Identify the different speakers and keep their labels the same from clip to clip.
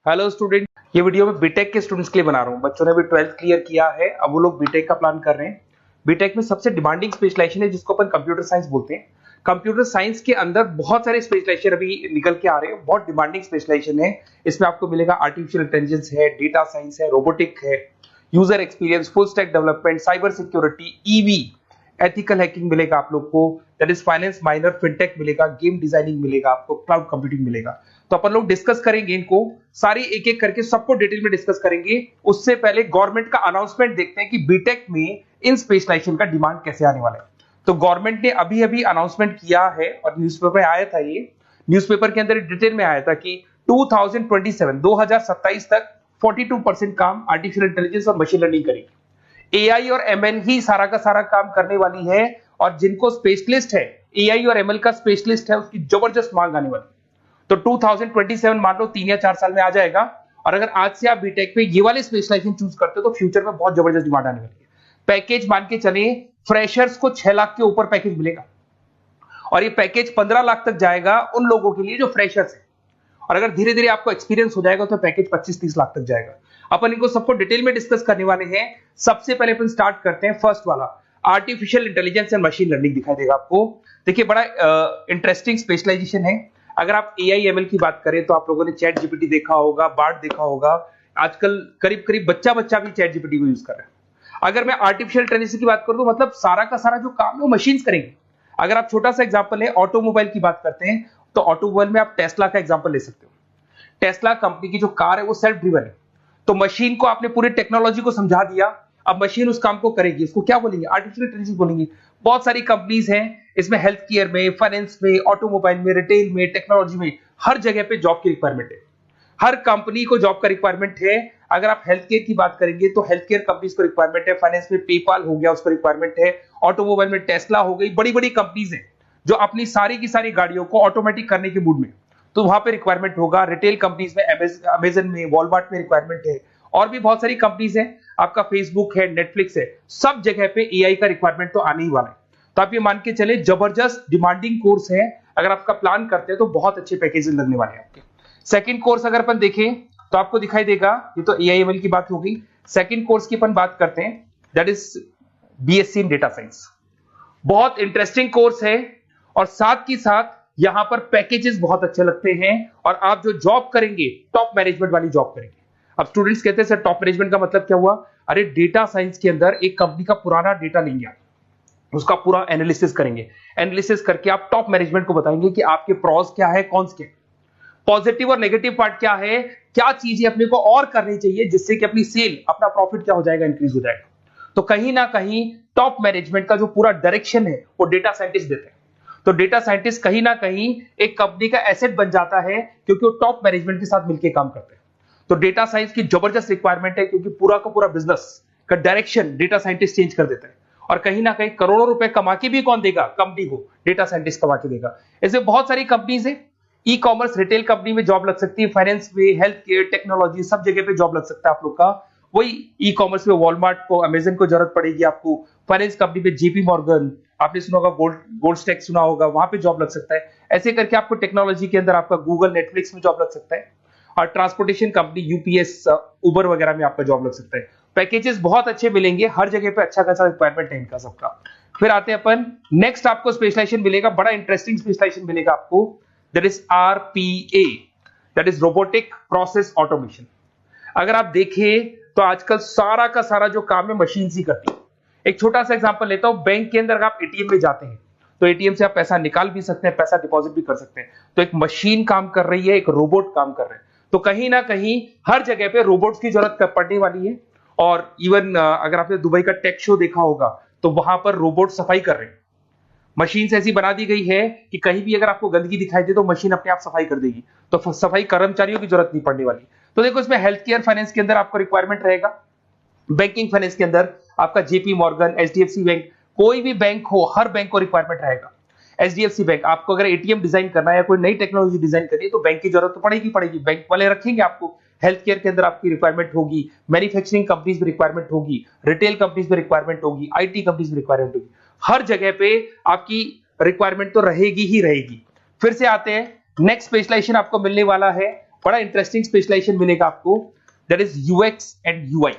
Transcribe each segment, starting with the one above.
Speaker 1: Hello student, ये video मैं BTech के स्टूडेंट्स के लिए बना रहा हूँ। बच्चों ने भी 12th क्लियर किया है, अब वो लोग बीटेक का प्लान कर रहे हैं। बीटेक में सबसे डिमांडिंग स्पेशलाइजेशन है जिसको अपन कंप्यूटर साइंस बोलते हैं। कंप्यूटर साइंस के अंदर बहुत सारे स्पेशलाइजेशन अभी निकल के आ रहे हैं, बहुत डिमांडिंग स्पेशलाइजेशन है। इसमें आपको मिलेगा आर्टिफिशियल इंटेलिजेंस है, डेटा साइंस है, रोबोटिक है, user experience, full stack development, cyber security, EV, ethical hacking मिलेगा आप लोग को, that is finance minor, fintech मिलेगा, गेम डिजाइनिंग मिलेगा आपको, क्लाउड कंप्यूटिंग मिलेगा। तो अपन लोग डिस्कस करेंगे इनको सारी एक एक करके, सबको डिटेल में डिस्कस करेंगे। उससे पहले गवर्नमेंट का अनाउंसमेंट देखते हैं कि बीटेक में इन स्पेशलाइजेशन का डिमांड कैसे आने वाला है। तो गवर्नमेंट ने अभी अभी अनाउंसमेंट किया है और न्यूज़पेपर में आया था, ये न्यूज़पेपर के अंदर डिटेल में आया था कि 2027 तक 42% काम आर्टिफिशियल इंटेलिजेंस और मशीन लर्निंग करेगी। एआई और एमएल ही सारा का सारा काम करने वाली है, और जिनको स्पेशलिस्ट है, एआई और एमएल का स्पेशलिस्ट है, उसकी जबरदस्त मांग आने वाली है। तो 2027 मान लो 3 या 4 साल में आ जाएगा। और अगर आज से आप बीटेक पे ये वाले स्पेशलाइजेशन चूज करते हो तो फ्यूचर में बहुत जबरदस्त डिमांड आने वाली है। पैकेज मान के चले, फ्रेशर्स को 6 लाख के ऊपर पैकेज मिलेगा, और ये पैकेज 15 लाख तक जाएगा उन लोगों के लिए जो फ्रेशर्स है। और अगर धीरे धीरे आपको एक्सपीरियंस हो जाएगा तो पैकेज 25-30 लाख तक जाएगा। अपन इनको सबको डिटेल में डिस्कस करने वाले हैं। सबसे पहले अपन स्टार्ट करते हैं फर्स्ट वाला, artificial intelligence and machine learning दिखाई देगा आपको। देखिए, बड़ा इंटरेस्टिंग स्पेशलाइजेशन है। अगर आप एआई एमएल की बात करें तो आप लोगों ने चैट जीपीटी देखा होगा, बार्ड देखा होगा। आजकल करीब करीब बच्चा भी चैट जीपीटी को यूज कर रहा है। अगर मैं आर्टिफिशियल इंटेलिजेंस की बात करूं तो मतलब सारा का सारा जो काम है वो मशीन्स करेंगे। अगर आप छोटा सा एग्जांपल है, ऑटोमोबाइल की बात करते हैं तो ऑटोमोबाइल में आप टेस्ला का एग्जांपल ले सकते हो। टेस्ला कंपनी की जो कार है वो सेल्फ ड्रिवन है। तो मशीन को आपने पूरी टेक्नोलॉजी को समझा दिया, अब मशीन उस काम को करेगी। इसको क्या बोलेंगे? आर्टिफिशियल इंटेलिजेंस बोलेंगे। बहुत सारी कंपनीज हैं इसमें, हेल्थ केयर में, फाइनेंस में, ऑटोमोबाइल में, रिटेल में, टेक्नोलॉजी में, हर जगह पे जॉब की रिक्वायरमेंट है। हर कंपनी को जॉब का रिक्वायरमेंट है। अगर आप हेल्थ केयर की बात करेंगे तो हेल्थ केयर कंपनीज को रिक्वायरमेंट है, फाइनेंस में पेपाल हो गया उसको रिक्वायरमेंट है, ऑटोमोबाइल में टेस्ला हो गई, बड़ी बड़ी कंपनीज हैं जो अपनी सारी की सारी गाड़ियों को ऑटोमेटिक करने के मूड में, तो वहां पे रिक्वायरमेंट होगा। रिटेल कंपनीज में अमेजन में, वॉलमार्ट में रिक्वायरमेंट है, और भी बहुत सारी कंपनीज हैं, आपका फेसबुक है, नेटफ्लिक्स है, सब जगह पे एआई का रिक्वायरमेंट तो आने ही वाला है। तो आप ये मान के चले जबरदस्त डिमांडिंग कोर्स है। अगर आपका प्लान करते हैं तो बहुत अच्छे पैकेजेस लगने वाले हैं आपके। सेकंड कोर्स अगर अपन देखें तो आपको दिखाई देगा, ये तो एआई एमएल की बात हो गई। सेकंड कोर्स की अपन बात करते हैं, that is BSc in data science. बहुत इंटरेस्टिंग कोर्स है, और साथ ही साथ यहां पर पैकेजेस बहुत अच्छे लगते हैं, और आप जो जॉब करेंगे टॉप मैनेजमेंट वाली जॉब करेंगे। अब स्टूडेंट्स कहते हैं सर टॉप मैनेजमेंट का मतलब क्या हुआ? अरे डेटा साइंस के अंदर एक कंपनी का पुराना डेटा लेंगे आप, उसका पूरा एनालिसिस करेंगे, एनालिसिस करके आप टॉप मैनेजमेंट को बताएंगे कि आपके प्रॉस क्या है, कॉन्स क्या, पॉजिटिव और नेगेटिव पार्ट क्या है, क्या चीजें अपने को और करनी चाहिए जिससे कि अपनी सेल, अपना प्रॉफिट क्या हो जाएगा, इंक्रीज हो जाएगा। तो कहीं ना कहीं टॉप मैनेजमेंट का जो पूरा डायरेक्शन है वो डेटा साइंटिस्ट देते हैं। तो डेटा साइंटिस्ट कहीं ना कहीं एक कंपनी का एसेट बन जाता है, क्योंकि वो टॉप मैनेजमेंट के साथ मिलकर काम करते हैं। तो डेटा साइंस की जबरदस्त रिक्वायरमेंट है, क्योंकि पूरा का पूरा बिजनेस का डायरेक्शन डेटा साइंटिस्ट चेंज कर देता है। और कहीं ना कहीं करोड़ों रुपए कमा के भी कौन देगा? कंपनी को डेटा साइंटिस्ट कमा के देगा। ऐसे बहुत सारी कंपनीज है, ई कॉमर्स, रिटेल कंपनी में जॉब लग सकती है, फाइनेंस में, हेल्थ केयर, टेक्नोलॉजी, सब जगह पे जॉब लग सकता है आप लोग का। वही ई कॉमर्स में वॉलमार्ट को, अमेजन को जरूरत पड़ेगी आपको। फाइनेंस कंपनी में जेपी मॉर्गन, आपने सुना होगा, गोल्ड स्टैक सुना होगा, वहां पे जॉब लग सकता है। ऐसे करके आपको टेक्नोलॉजी के अंदर आपका गूगल, नेटफ्लिक्स में जॉब लग सकता है। और ट्रांसपोर्टेशन कंपनी, यूपीएस, उबर वगैरह में आपका जॉब लग सकता है। पैकेजेस बहुत अच्छे मिलेंगे, हर जगह पे अच्छा खासा रिक्वायरमेंट है इनका सबका। फिर आते हैं अपन नेक्स्ट, आपको स्पेशलाइजेशन मिलेगा, बड़ा इंटरेस्टिंग स्पेशलाइजेशन मिलेगा आपको, that is RPA, that is robotic process automation. अगर आप देखें तो आजकल सारा का सारा जो काम है मशीन ही करती है। एक छोटा सा एग्जांपल लेता हूं, बैंक के अंदर अगर आप एटीएम में जाते हैं तो एटीएम से आप पैसा निकाल भी सकते हैं, पैसा डिपॉजिट भी कर सकते हैं। तो एक मशीन काम कर रही है, एक रोबोट काम कर रहे हैं। तो कहीं ना कहीं हर जगह पे रोबोट्स की जरूरत पड़ने वाली है। और इवन अगर आपने दुबई का टेक शो देखा होगा तो वहां पर रोबोट सफाई कर रहे हैं। मशीन ऐसी बना दी गई है कि कहीं भी अगर आपको गंदगी दिखाई दे तो मशीन अपने आप सफाई कर देगी। तो सफाई कर्मचारियों की जरूरत नहीं पड़ने वाली। तो देखो, इसमें हेल्थ केयर, फाइनेंस के अंदर आपको रिक्वायरमेंट रहेगा। बैंकिंग फाइनेंस के अंदर आपका जेपी मॉर्गन, एचडीएफसी बैंक, कोई भी बैंक हो, हर बैंक को रिक्वायरमेंट रहेगा। एचडीएफसी बैंक, आपको अगर एटीएम डिजाइन करना है या कोई नई टेक्नोलॉजी डिजाइन करनी है तो बैंक की जरूरत तो पड़ेगी, बैंक वाले रखेंगे आपको। हेल्थ केयर के अंदर आपकी रिक्वायरमेंट होगी, मैन्युफैक्चरिंग कंपनीज में रिक्वायरमेंट होगी, रिटेल कंपनीज में रिक्वायरमेंट होगी, आईटी कंपनीज में रिक्वायरमेंट होगी। हर जगह पे आपकी रिक्वायरमेंट तो रहेगी ही रहेगी। फिर से आते हैं, नेक्स्ट स्पेशलाइजेशन आपको मिलने वाला है बड़ा इंटरेस्टिंग स्पेशलाइजेशन मिलेगा आपको, that is UX and UI,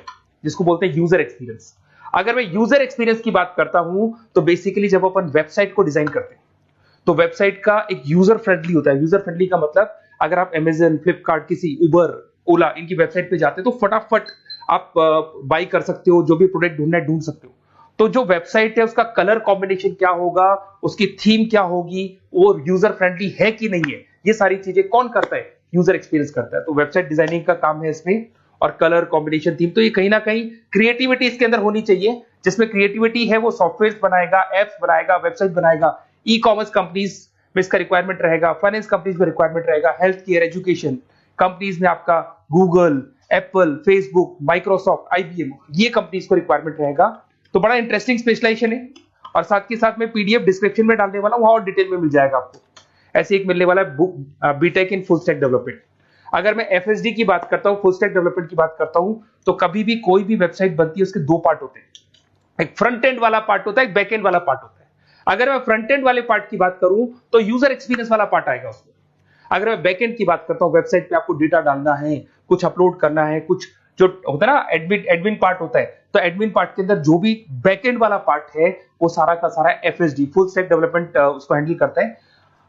Speaker 1: जिसको बोलते हैं यूजर एक्सपीरियंस। अगर मैं यूजर एक्सपीरियंस की बात करता हूं तो बेसिकली जब अपन वेबसाइट को डिजाइन करते हैं तो वेबसाइट का एक यूजर फ्रेंडली होता है। यूजर फ्रेंडली का मतलब अगर आप अमेजन, फ्लिपकार्ट, किसी उबर, ओला इनकी वेबसाइट पे जाते हैं तो फटाफट आप बाई कर सकते हो, जो भी प्रोडक्ट ढूंढना है ढूंढ सकते हो। तो जो वेबसाइट है उसका कलर कॉम्बिनेशन क्या होगा, उसकी थीम क्या होगी, वो यूजर फ्रेंडली है कि नहीं है, ये सारी चीजें कौन करता है, यूजर एक्सपीरियंस करता है। तो वेबसाइट डिजाइनिंग का काम है इसमें, और कलर कॉम्बिनेशन, थीम, तो ये कहीं ना कहीं क्रिएटिविटी इसके अंदर होनी चाहिए। जिसमें क्रिएटिविटी है वो सॉफ्टवेयर बनाएगा, एप्स बनाएगा, वेबसाइट बनाएगा। ई कॉमर्स कंपनीज में इसका रिक्वायरमेंट रहेगा, फाइनेंस कंपनीज में रिक्वायरमेंट रहेगा, हेल्थ केयर, एजुकेशन कंपनीज में आपका Google, Apple, Facebook, Microsoft, IBM, ये कंपनीज को रिक्वायरमेंट रहेगा। तो बड़ा इंटरेस्टिंग स्पेशलाइजेशन है, और साथ के साथ में पीडीएफ डिस्क्रिप्शन में डालने वाला हूं, वहां और डिटेल में मिल जाएगा आपको। ऐसे एक मिलने वाला है BTech in full stack development. अगर मैं एफएसडी की बात करता हूं, फुल स्टैक डेवलपमेंट की बात करता हूं, तो कभी भी कोई भी वेबसाइट बनती है उसके दो पार्ट होते हैं, एक फ्रंट एंड वाला पार्ट होता है, एक बैक एंड वाला पार्ट होता है। अगर मैं फ्रंट एंड वाले पार्ट की बात करूं तो यूजर एक्सपीरियंस वाला पार्ट आएगा उसमें। अगर मैं बैक एंड की बात करता हूं, वेबसाइट पे आपको डेटा डालना है, कुछ अपलोड करना है, कुछ जो होता है ना एडमिन पार्ट होता है, तो एडमिन पार्ट के अंदर जो भी बैक एंड वाला पार्ट है वो सारा का सारा एफएसडी, फुल स्टैक डेवलपमेंट, उसको हैंडल करता है।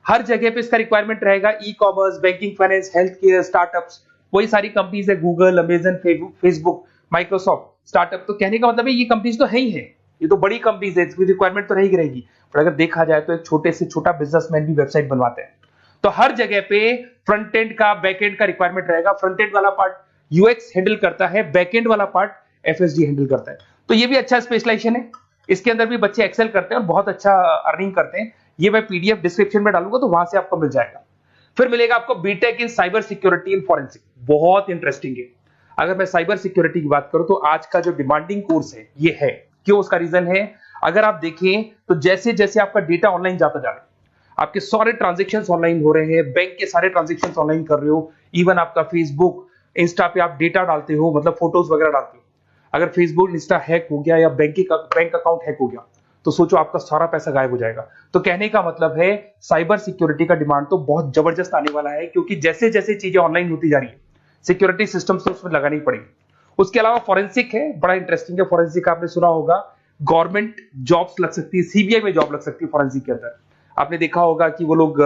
Speaker 1: हर जगह पे इसका रिक्वायरमेंट रहेगा, e commerce, banking, finance, health care, startups, वही सारी कंपनीज है, Google, Amazon, Facebook, Microsoft, startup. तो कहने का मतलब है ये कंपनीज तो है ही है, ये तो बड़ी कंपनीज है, इसकी रिक्वायरमेंट तो रहेगी। पर अगर देखा जाए तो एक छोटे से छोटा बिजनेसमैन भी वेबसाइट बनवाते हैं। तो हर जगह पे फ्रंट एंड का, बैक एंड का रिक्वायरमेंट रहेगा। फ्रंट एंड वाला पार्ट यूएक्स हैंडल करता है, बैक एंड वाला पार्ट एफएसडी हैंडल करता है। तो ये भी अच्छा स्पेशलाइजेशन है, इसके अंदर भी बच्चे एक्सेल करते हैं और बहुत अच्छा अर्निंग करते हैं। ये मैं पीडीएफ डिस्क्रिप्शन में डालूंगा तो वहां से आपको मिल जाएगा। फिर मिलेगा आपको BTech in cyber security and forensic, बहुत इंटरेस्टिंग है। अगर मैं साइबर सिक्योरिटी की बात करूं तो आज का जो डिमांडिंग कोर्स है ये है। क्यों? उसका रीजन है, अगर आप देखें तो जैसे जैसे आपका डेटा ऑनलाइन जाता जा रहा है, आपके सारे ट्रांजेक्शंस ऑनलाइन हो रहे हैं, बैंक के सारे ट्रांजेक्शंस ऑनलाइन कर रहे हो, इवन आपका फेसबुक, इंस्टा पे आप डेटा डालते हो, मतलब फोटोज वगैरह डालते हो। अगर फेसबुक, इंस्टा हैक हो गया या बैंक अकाउंट हैक हो गया तो सोचो आपका सारा पैसा गायब हो जाएगा। तो कहने का मतलब है साइबर सिक्योरिटी का डिमांड तो बहुत जबरदस्त आने वाला है, क्योंकि जैसे जैसे चीजें ऑनलाइन होती जा रही है सिक्योरिटी सिस्टम्स तो उसमें लगानी पड़ेगी। उसके अलावा फॉरेंसिक है, बड़ा इंटरेस्टिंग है। फॉरेंसिक आपने सुना होगा, गवर्नमेंट जॉब्स लग सकती है, सीबीआई में जॉब लग सकती है फॉरेंसिक के अंदर। आपने देखा होगा कि वो लोग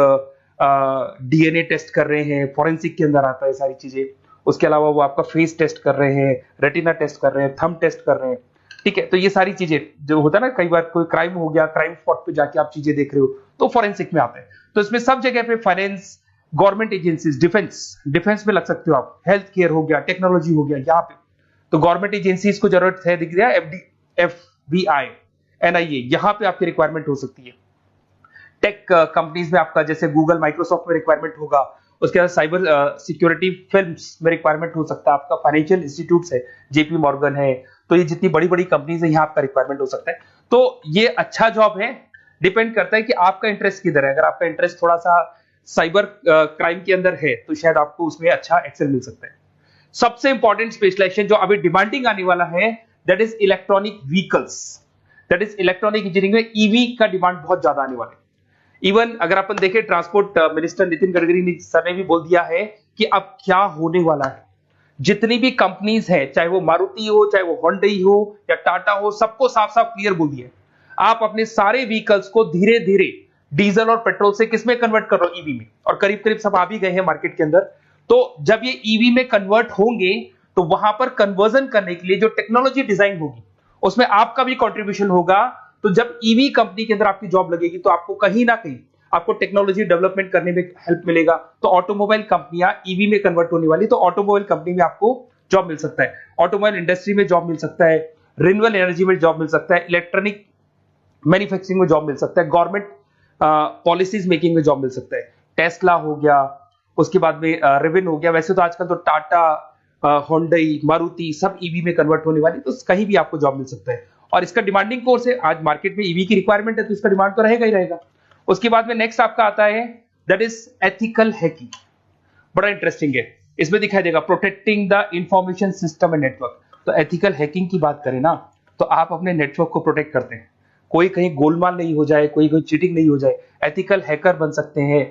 Speaker 1: डीएनए टेस्ट कर रहे हैं, फॉरेंसिक के अंदर आता है सारी चीजें। उसके अलावा वो आपका फेस टेस्ट कर रहे हैं, रेटिना टेस्ट कर रहे हैं, थंब टेस्ट कर रहे हैं, ठीक है। तो ये सारी चीजें जो होता है ना, कई बार कोई क्राइम हो गया, क्राइम स्पॉट पे जाके आप चीजें देख रहे हो तो फॉरेंसिक में आता है। तो इसमें सब जगह पे फाइनेंस, गवर्नमेंट एजेंसीज, डिफेंस में लग सकते हो आप, हेल्थ केयर हो गया, टेक्नोलॉजी हो गया, यहाँ पे तो गवर्नमेंट एजेंसीज को जरूरत है, दिख गया एफबीआई, एनआईए, यहाँ पे आपकी रिक्वायरमेंट हो सकती है। टेक कंपनीज में आपका जैसे गूगल, माइक्रोसॉफ्ट में रिक्वायरमेंट होगा। उसके बाद साइबर सिक्योरिटी फिल्म्स में रिक्वायरमेंट हो सकता है आपका, फाइनेंशियल इंस्टीट्यूट्स है, जेपी मॉर्गन है, तो ये जितनी बड़ी बड़ी कंपनीज है यहाँ आपका रिक्वायरमेंट हो सकता है। तो ये अच्छा जॉब है, डिपेंड करता है कि आपका इंटरेस्ट किधर है। अगर आपका इंटरेस्ट थोड़ा सा साइबर क्राइम के अंदर है तो शायद आपको उसमें अच्छा एक्सेल मिल सकता है। सबसे इंपॉर्टेंट स्पेशलाइजेशन जो अभी डिमांडिंग आने वाला है, that is electronic vehicles, that is electronic engineering में ईवी का डिमांड बहुत ज्यादा आने वाला है। इवन अगर अपन देखें, transport minister Nitin Gadkari sir ने भी बोल दिया है कि अब क्या होने वाला है, जितनी भी कंपनीज है, चाहे वो मारुति हो, चाहे वो होंडई हो या टाटा हो, सबको साफ साफ क्लियर बोल दिया, आप अपने सारे व्हीकल्स को धीरे धीरे डीजल और पेट्रोल से किसमें कन्वर्ट कर रहे हो, ईवी में। और करीब करीब सब आ भी गए हैं मार्केट के अंदर। तो जब ये ईवी में कन्वर्ट होंगे तो वहां पर कन्वर्जन करने के लिए जो टेक्नोलॉजी डिजाइन होगी उसमें आपका भी कॉन्ट्रीब्यूशन होगा। तो जब ईवी कंपनी के अंदर आपकी जॉब लगेगी तो आपको कहीं ना कहीं आपको टेक्नोलॉजी डेवलपमेंट करने में हेल्प मिलेगा। तो ऑटोमोबाइल कंपनियां ईवी में कन्वर्ट होने वाली, तो ऑटोमोबाइल कंपनी में आपको जॉब मिल सकता है, ऑटोमोबाइल इंडस्ट्री में जॉब मिल सकता है, रिन्यूएबल एनर्जी में जॉब मिल सकता है, इलेक्ट्रॉनिक मैन्युफैक्चरिंग में जॉब मिल सकता है, गवर्नमेंट पॉलिसीज मेकिंग में जॉब मिल सकता है। टेस्ला हो गया, उसके बाद में रिविन हो गया। वैसे तो आजकल तो टाटा, होंडई, मारुति सब ईवी में कन्वर्ट होने वाली, तो कहीं भी आपको जॉब मिल सकता है। और इसका डिमांडिंग कोर्स है, आज मार्केट में ईवी की रिक्वायरमेंट है तो इसका डिमांड तो रहेगा ही रहेगा। उसके बाद में नेक्स्ट आपका आता है दैट इज एथिकल हैकिंग, बड़ा इंटरेस्टिंग है। इसमें दिखाई देगा protecting the information system and network. तो एथिकल हैकिंग की बात करें ना, तो आप अपने नेटवर्क को प्रोटेक्ट करते हैं, कोई कहीं गोलमाल नहीं हो जाए, कोई चीटिंग नहीं हो जाए। एथिकल हैकर बन सकते हैं,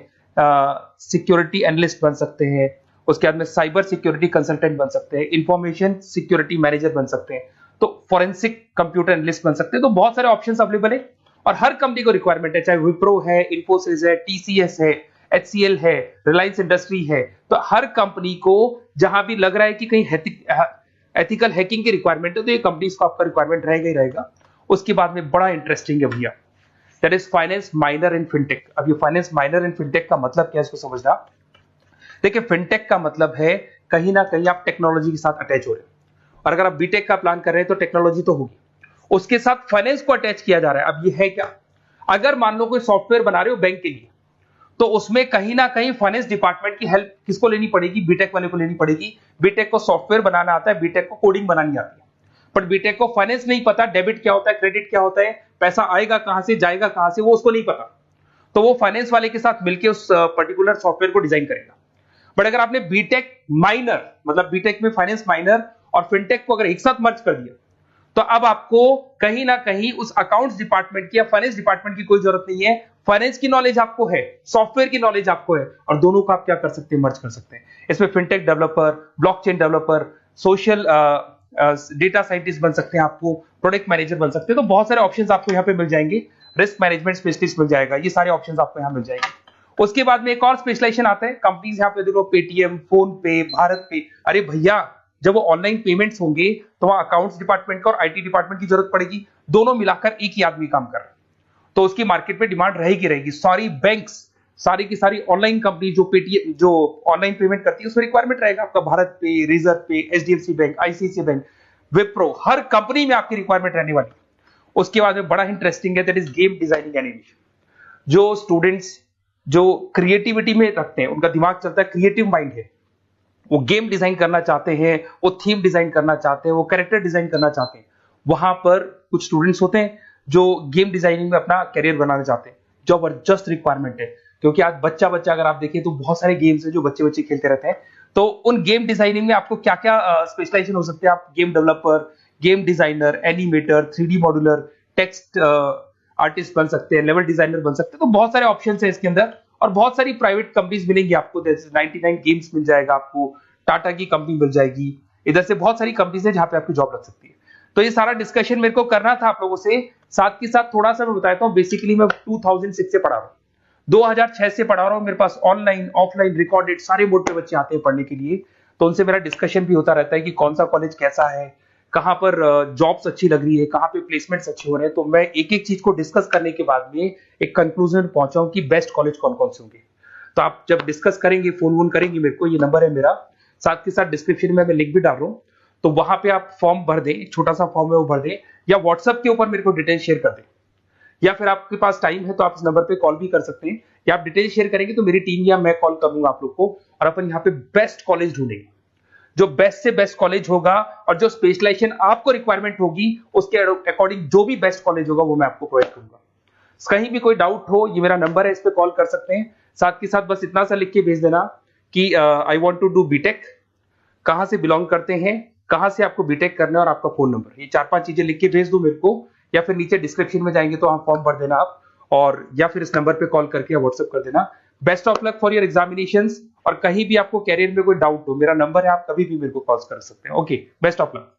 Speaker 1: सिक्योरिटी एनालिस्ट बन सकते हैं, उसके बाद में साइबर सिक्योरिटी कंसल्टेंट बन सकते हैं, इंफॉर्मेशन सिक्योरिटी मैनेजर बन सकते हैं, तो फोरेंसिक कंप्यूटर एनालिस्ट बन सकते हैं। तो बहुत सारे ऑप्शंस अवेलेबल है और हर कंपनी को रिक्वायरमेंट है, चाहे विप्रो है, इन्फोसिस है, टीसीएस है, एचसीएल है, रिलायंस इंडस्ट्री है। तो हर कंपनी को जहां भी लग रहा है कि कहीं एथिकल हैकिंग की रिक्वायरमेंट है तो ये कंपनीज को आपका रिक्वायरमेंट रहेगा ही रहेगा। उसके बाद में बड़ा इंटरेस्टिंग है भैया, that is finance minor in fintech. अब ये फाइनेंस माइनर इन फिनटेक का मतलब क्या है इसको समझना। देखिए फिनटेक का मतलब है कहीं ना कहीं आप टेक्नोलॉजी के साथ अटैच हो रहे हो, और अगर आप बीटेक का प्लान कर रहे हैं तो टेक्नोलॉजी तो होगी, उसके साथ फाइनेंस को अटैच किया जा रहा है। अब ये है क्या, अगर मान लो कोई सॉफ्टवेयर बना रहे हो बैंक के लिए, तो उसमें कहीं ना कहीं फाइनेंस डिपार्टमेंट की हेल्प किसको लेनी पड़ेगी, बीटेक वाले को लेनी पड़ेगी। बीटेक को सॉफ्टवेयर बनाना आता है, बीटेक को कोडिंग बनानी आती है, पर बीटेक को फाइनेंस नहीं पता, डेबिट क्या होता है, क्रेडिट क्या होता है, पैसा आएगा कहां से जाएगा कहां से, वो उसको नहीं पता। तो वो फाइनेंस वाले के साथ मिलकर उस पर्टिकुलर सॉफ्टवेयर को डिजाइन करेगा। बट अगर आपने बीटेक माइनर मतलब बीटेक में फाइनेंस माइनर और फिनटेक को अगर एक साथ मर्ज कर दिया, तो अब आपको कहीं ना कहीं उस अकाउंट्स डिपार्टमेंट की या फाइनेंस डिपार्टमेंट की कोई जरूरत नहीं है। फाइनेंस की नॉलेज आपको है, सॉफ्टवेयर की नॉलेज आपको है, और दोनों को आप क्या कर सकते हैं, मर्ज कर सकते हैं। इसमें fintech developer, blockchain developer, social data scientist बन सकते हैं, आपको प्रोडक्ट मैनेजर बन सकते हैं। तो बहुत सारे ऑप्शंस आपको यहाँ पे मिल जाएंगे, रिस्क मैनेजमेंट स्पेशलिस्ट मिल जाएगा, ये सारे ऑप्शंस आपको यहाँ मिल जाएंगे। उसके बाद में एक और स्पेशलाइजेशन आता है, कंपनीज यहाँ पे देखो पेटीएम, फोन पे, भारत पे। अरे भैया जब वो ऑनलाइन पेमेंट्स होंगे तो वहां अकाउंट्स डिपार्टमेंट का और आईटी डिपार्टमेंट की जरूरत पड़ेगी, दोनों मिलाकर एक ही आदमी काम कर रहा है, तो उसकी मार्केट में डिमांड रहेगी रहेगी। सारी बैंक्स, सारी की सारी ऑनलाइन कंपनी जो पेटीएम जो ऑनलाइन पेमेंट करती है उसमें रिक्वायरमेंट रहेगा आपका, भारत पे, Razorpay, HDFC bank, ICICI bank, Wipro, हर कंपनी में आपकी रिक्वायरमेंट रहने वाली है। उसके बाद में बड़ा इंटरेस्टिंग है, that is game designing animation. जो स्टूडेंट्स जो क्रिएटिविटी में रखते हैं, उनका दिमाग चलता है, क्रिएटिव माइंड है, वो गेम डिजाइन करना चाहते हैं, वो थीम डिजाइन करना चाहते हैं, वो कैरेक्टर डिजाइन करना चाहते हैं, वहां पर कुछ स्टूडेंट्स होते हैं जो गेम डिजाइनिंग में अपना करियर बनाना चाहते हैं। जबरदस्त रिक्वायरमेंट है, क्योंकि आज बच्चा बच्चा अगर आप देखें तो बहुत सारे गेम्स हैं जो बच्चे बच्चे खेलते रहते हैं। तो उन गेम डिजाइनिंग में आपको क्या क्या स्पेशलाइजेशन हो सकते हैं, आप game developer, game designer, animator, 3D modular, text artist बन सकते हैं, लेवल डिजाइनर बन सकते हैं। तो बहुत सारे ऑप्शंस हैं इसके अंदर, और बहुत सारी प्राइवेट कंपनीज मिलेंगी आपको, जैसे 99 गेम्स मिल जाएगा आपको, टाटा की कंपनी मिल जाएगी, इधर से बहुत सारी कंपनीज है जहां पे आपकी जॉब लग सकती है। तो ये सारा डिस्कशन मेरे को करना था आप लोगों से, साथ के साथ थोड़ा सा मैं बताता हूँ। बेसिकली मैं 2006 से पढ़ा रहा हूँ, 2006 से पढ़ा रहा हूँ। मेरे पास ऑनलाइन ऑफलाइन रिकॉर्डेड सारे बोर्ड पे बच्चे आते हैं पढ़ने के लिए, तो उनसे मेरा डिस्कशन भी होता रहता है कि कौन सा कॉलेज कैसा है, कहां पर जॉब्स अच्छी लग रही है, कहां पे प्लेसमेंट्स अच्छे हो रहे हैं। तो मैं एक एक चीज को डिस्कस करने के बाद में एक कंक्लूजन पहुंचा हूं कि बेस्ट कॉलेज कौन कौन से होंगे। तो आप जब डिस्कस करेंगे, फोन वोन करेंगे मेरे को, ये नंबर है मेरा, साथ के साथ डिस्क्रिप्शन में मैं लिंक भी डाल रहा हूँ, तो वहां पे आप फॉर्म भर दें, छोटा सा फॉर्म है वो भर दें, या व्हाट्सएप के ऊपर मेरे को डिटेल शेयर कर दें, या फिर आपके पास टाइम है तो आप इस नंबर पे कॉल भी कर सकते हैं, या आप डिटेल शेयर करेंगे तो मेरी टीम या मैं कॉल करूंगा आप लोग को, और अपन यहाँ पे बेस्ट कॉलेज ढूंढेंगे, जो बेस्ट से बेस्ट कॉलेज होगा, और जो स्पेशलाइजेशन आपको रिक्वायरमेंट होगी उसके अकॉर्डिंग जो भी बेस्ट कॉलेज होगा वो मैं आपको प्रोवाइड करूंगा। कहीं भी कोई डाउट हो, ये मेरा नंबर है, इस पे कॉल कर सकते हैं। साथ के साथ बस इतना सा लिख के भेज देना कि I want to do BTech, कहां से बिलोंग करते हैं, कहां से आपको बीटेक करना है, और आपका फोन नंबर, ये 4-5 चीजें लिख के भेज दो मेरे को, या फिर नीचे डिस्क्रिप्शन में जाएंगे तो आप फॉर्म भर देना आप, और या फिर इस नंबर पे कॉल करके या व्हाट्सएप कर देना। Best of luck for your examinations, और कहीं भी आपको कैरियर में कोई डाउट हो, मेरा नंबर है, आप कभी भी मेरे को कॉल कर सकते हैं। Okay, best of luck.